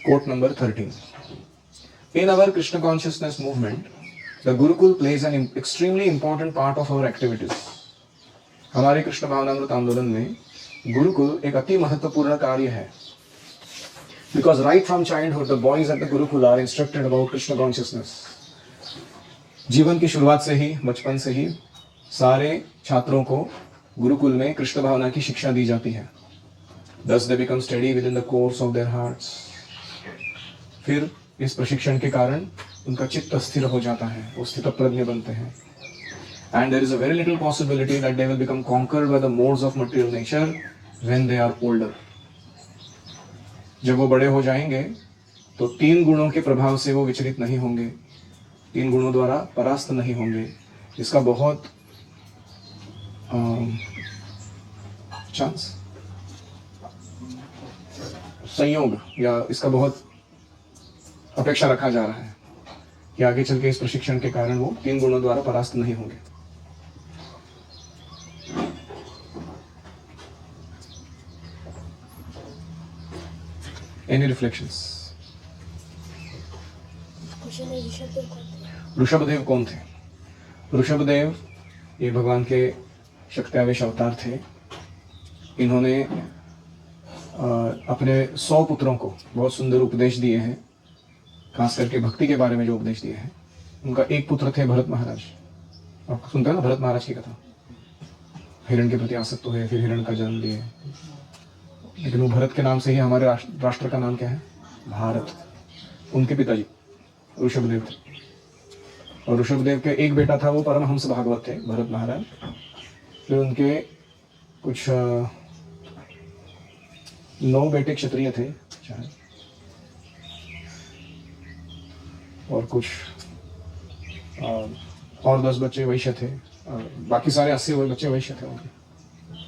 Quote number 13. In our Krishna consciousness movement, the Gurukul plays an extremely important part of our activities. हमारे कृष्ण भावनामृत आंदोलन में गुरुकुल एक अति महत्वपूर्ण कार्य है. Because right from childhood, the boys at the Gurukul are instructed about Krishna consciousness. जीवन की शुरुआत से ही, बचपन से ही सारे छात्रों को गुरुकुल में कृष्ण भावना की शिक्षा दी जाती है. Thus they become steady within the course of their hearts. फिर इस प्रशिक्षण के कारण उनका चित्त स्थिर हो जाता है, वो स्थितप्रज्ञ बनते हैं. And there is a very little possibility that they will become conquered by the modes of material nature when they are older. जब वो बड़े हो जाएंगे तो 3 गुणों के प्रभाव से वो विचलित नहीं होंगे, 3 गुणों द्वारा परास्त नहीं होंगे. इसका बहुत चांस संयोग या इसका बहुत अपेक्षा रखा जा रहा है कि आगे चल के इस प्रशिक्षण के कारण वो 3 गुणों द्वारा परास्त नहीं होंगे. Any reflections? ऋषभदेव कौन थे? ऋषभदेव ये भगवान के शक्त्यावेश अवतार थे. इन्होंने अपने 100 पुत्रों को बहुत सुंदर उपदेश दिए हैं, खास करके भक्ति के बारे में जो उपदेश दिए हैं. उनका एक पुत्र थे भरत महाराज. आप सुनते हैं ना भरत महाराज की कथा. हिरण के प्रति आसक्त हुए, फिर हिरण का जन्म लिए, लेकिन वो भरत के नाम से ही हमारे राष्ट्र का नाम क्या है? भारत. उनके पिताजी ऋषभदेव थे. और ऋषभदेव के एक बेटा था, वो परमहंस भागवत थे, भरत महाराज. फिर उनके कुछ 9 बेटे क्षत्रिय थे शायद, और कुछ और 10 बच्चे वैश्य थे. बाकी सारे 80 बच्चे वैश्य थे उनके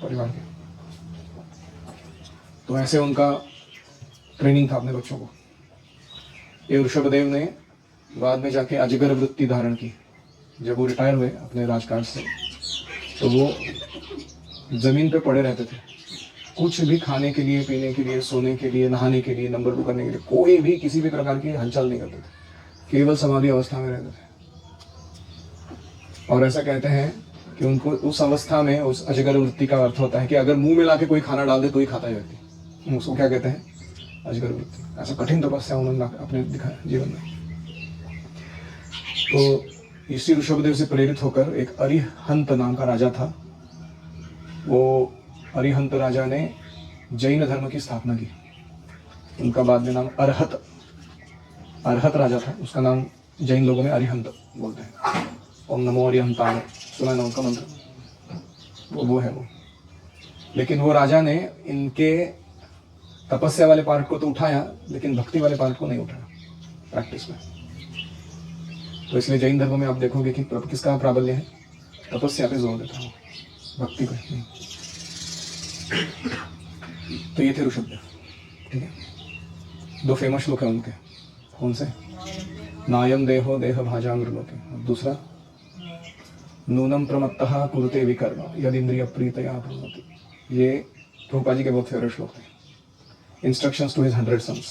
परिवार के. तो ऐसे उनका ट्रेनिंग था अपने बच्चों को. ये ऋषभदेव ने बाद में जाके अजगर वृत्ति धारण की. जब वो रिटायर हुए अपने राजकाज से, तो वो जमीन पे पड़े रहते थे. कुछ भी खाने के लिए, पीने के लिए, सोने के लिए, नहाने के लिए, नंबर 2 करने के लिए कोई भी किसी भी प्रकार की हलचल नहीं करते थे. केवल समाधि अवस्था में रहते थे. और ऐसा कहते हैं कि उनको उस अवस्था में, उस अजगर वृत्ति का अर्थ होता है कि अगर मुंह में लाके कोई खाना डाल दे तो ही खाता है व्यक्ति. उसको क्या कहते हैं? अजगर वृत्ति. ऐसा कठिन तपस्या उन्होंने अपने दिखाया जीवन में. तो इसी ऋषभदेव से प्रेरित होकर एक अरिहंत नाम का राजा था. वो अरिहंत राजा ने जैन धर्म की स्थापना की. उनका बाद में नाम अरहत राजा था. उसका नाम जैन लोगों में अरिहंत बोलते हैं. ओम नमो अरिहंताय, सुना ना उनका मंत्र? वो है वो. लेकिन वो राजा ने इनके तपस्या वाले पार्ट को तो उठाया, लेकिन भक्ति वाले पार्ट को नहीं उठाया प्रैक्टिस में. तो इसलिए जैन धर्म में आप देखोगे कि किसका प्राबल्य है? तपस्या पे जोर देता हूँ, भक्ति पे नहीं. तो ये थे ऋषभदेव. ठीक है. 2 फेमस श्लोक है उनके. कौन से? नायम देहो देह भाजा मृलोके. दूसरा नूनम प्रमत्तः कुरुते विकर्म यदि इंद्रिय प्रीतया भ्रमति. ये प्रभुपाद जी के बहुत फेवरेट श्लोक थे. Instructions to his 100 sons.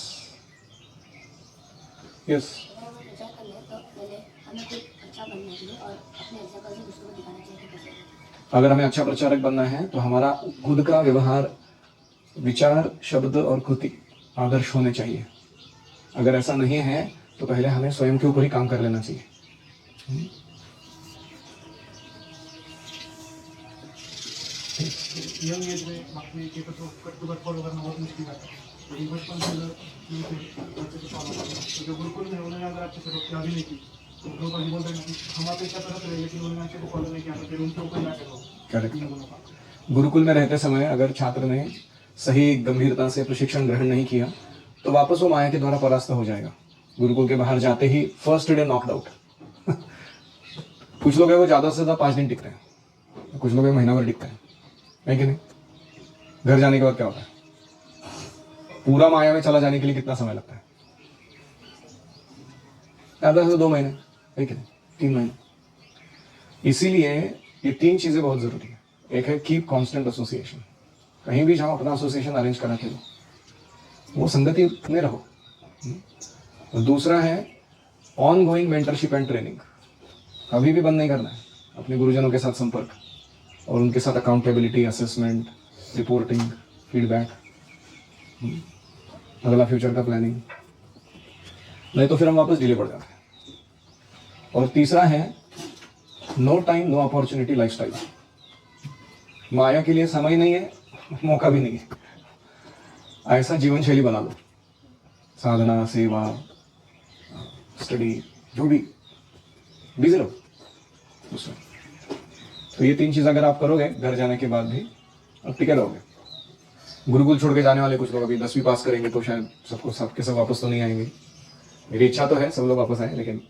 Yes. अगर हमें अच्छा प्रचारक बनना है तो हमारा खुद का व्यवहार, विचार, शब्द और कृति आदर्श होने चाहिए. अगर ऐसा नहीं है तो पहले हमें स्वयं के ऊपर ही काम कर लेना चाहिए. यंग एज में अपने कट टू कट फॉलो करना बहुत मुश्किल आता है. लेकिन बचपन से अच्छे से फॉलो करना. तो जो गुरुकुल में उन्होंने अगर अच्छे से भक्ति अभी नहीं की तो लोग अभी बोलते हैं कि हम अपेक्षा करते रहे लेकिन उन्होंने अच्छे को फॉलो नहीं किया, तो फिर उनके ऊपर ना करो. करेक्ट. गुरुकुल में रहते समय अगर छात्र ने सही गंभीरता से प्रशिक्षण ग्रहण नहीं किया तो वापस वो माया के द्वारा परास्त हो जाएगा. गुरुकुल के बाहर जाते ही फर्स्ट डे नॉकड आउट. कुछ लोग हैं वो ज़्यादा से ज़्यादा 5 दिन टिकते हैं, कुछ लोग महीना भर टिकते हैं, है कि नहीं? घर जाने के बाद क्या होता है? पूरा माया में चला जाने के लिए कितना समय लगता है? ज़्यादा से 2 महीने, है कि नहीं? 3 महीने. इसीलिए ये 3 चीज़ें बहुत ज़रूरी है. एक है कीप कांस्टेंट एसोसिएशन. कहीं भी जाओ अपना एसोसिएशन अरेंज करा के लो, वो संगति में रहो. और दूसरा है on going mentorship and training. कभी भी बंद नहीं करना है अपने गुरुजनों के साथ संपर्क, और उनके साथ अकाउंटेबिलिटी, असेसमेंट, रिपोर्टिंग, फीडबैक, अगला फ्यूचर का प्लानिंग, नहीं तो फिर हम वापस डिले पड़ जाते हैं। और तीसरा है no time no opportunity lifestyle. माया के लिए समय नहीं है, मौका भी नहीं है। ऐसा जीवन शैली बना लो, साधना, सेवा, स्टडी, जो भी बिजी रहो उसमें। तो ये 3 चीज़ अगर आप करोगे घर जाने के बाद भी, आप टिके रहोगे। गुरुकुल छोड़ के जाने वाले कुछ लोग अभी 10वीं पास करेंगे तो शायद सबके सब वापस तो नहीं आएंगे। मेरी इच्छा तो है सब लोग वापस आए, लेकिन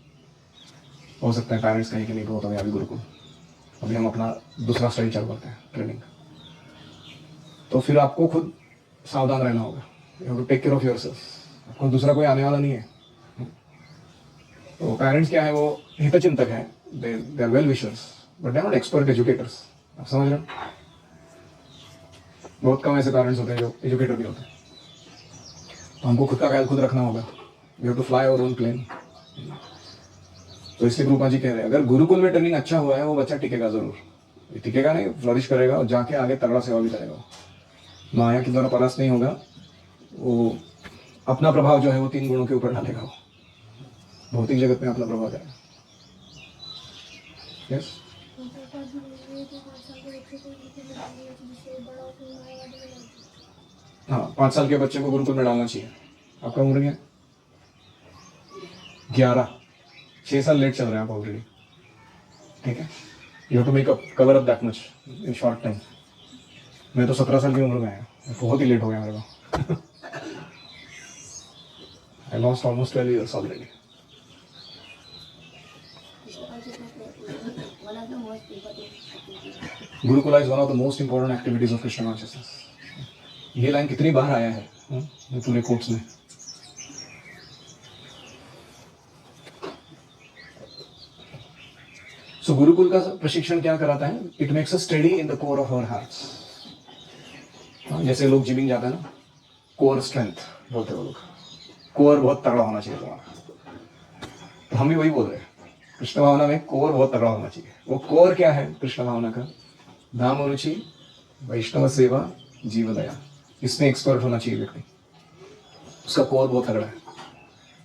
हो सकता है पेरेंट्स कहें कि नहीं बहुत अभी गुरुकुल, अभी हम अपना दूसरा स्टाइल चालू करते हैं, ट्रेनिंग। तो फिर आपको खुद सावधान रहना होगा। You have to take care of yourself. आपको दूसरा कोई आने वाला नहीं है। तो पेरेंट्स क्या है, वो हितचिंतक है, they are well wishers, but they are not expert educators. आप समझ रहे हो? बहुत कम ऐसे पेरेंट्स होते हैं जो एजुकेटर भी होते हैं। तो हमको खुद का ख्याल खुद रखना होगा। We have to fly our own plane. तो इसलिए रूपा जी कह रहे हैं अगर गुरुकुल में ट्रेनिंग अच्छा हुआ है वो बच्चा टिकेगा जरूर, टिकेगा नहीं, फ्लरिश करेगा और जाके आगे तगड़ा सेवा भी करेगा। माया के द्वारा परास्त नहीं होगा, वो अपना प्रभाव जो है वो 3 गुणों के ऊपर डालेगा। वो भौतिक जगत में अपना प्रभाव जाएगा। यस, हाँ, 5 साल के बच्चे को गुरुकुल में डालना चाहिए। आपका उम्र क्या है? 11। 6 साल लेट चल रहे हैं आप ऑलरेडी। ठीक है, you have to make up cover up that much in short time. मैं तो 17 साल की उम्र में आया, बहुत ही लेट हो गया मेरे को। I lost almost 12 years already. Gurukula is one of the most important activities of Krishna consciousness. ये लाइन कितनी बार आया है पूरे कोर्स में। सो गुरुकुल का प्रशिक्षण क्या कराता है? It makes us study in the core of our hearts. जैसे लोग जिमिंग जाते हैं ना, कोर स्ट्रेंथ बोलते हैं वो लोग, कोर बहुत तगड़ा होना चाहिए तुम्हारा। तो हम भी वही बोल रहे हैं, कृष्ण भावना में कोर बहुत तगड़ा होना चाहिए। वो कोर क्या है कृष्ण भावना का? धाम रुचि, वैष्णव सेवा, जीव दया। इसमें एक्सपर्ट होना चाहिए व्यक्ति, उसका कोर बहुत तगड़ा है।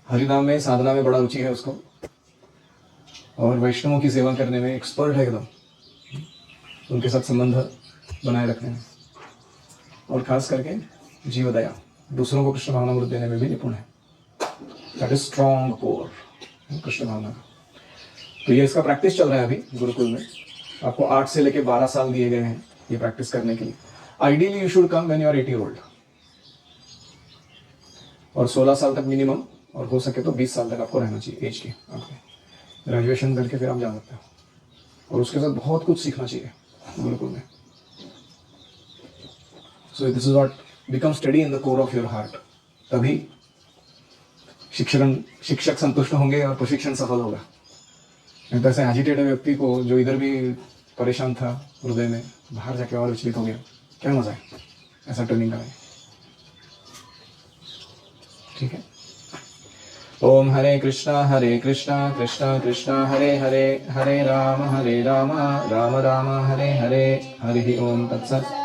हरिनाम में, साधना में बड़ा रुचि है उसको, और वैष्णवों की सेवा करने में एक्सपर्ट है एकदम, उनके साथ संबंध बनाए रखने में, और खास करके जीव दया, दूसरों को कृष्ण भावना देने में भी निपुण है। That is strong core Krishna भावना का। तो ये इसका प्रैक्टिस चल रहा है अभी गुरुकुल में। आपको 8 से लेके 12 साल दिए गए हैं ये प्रैक्टिस करने के लिए। Ideally you should come when you are 80 old, और 16 साल तक मिनिमम, और हो सके तो 20 साल तक आपको रहना चाहिए एज की। आपके ग्रेजुएशन करके फिर आप जा सकते हो, और उसके साथ बहुत कुछ सीखना चाहिए गुरुकुल में। So this is what become study in the core of your heart. तभी शिक्षक संतुष्ट होंगे और प्रशिक्षण सफल होगा। नहीं तो ऐसे एजिटेटेड व्यक्ति को, जो इधर भी परेशान था हृदय में, बाहर जाके और विचलित हो गया, क्या मजा है ऐसा ट्रेनिंग करें। ठीक है। ओम हरे कृष्णा कृष्णा कृष्णा हरे हरे, हरे राम राम राम हरे हरे, हरि ओम तत्सत।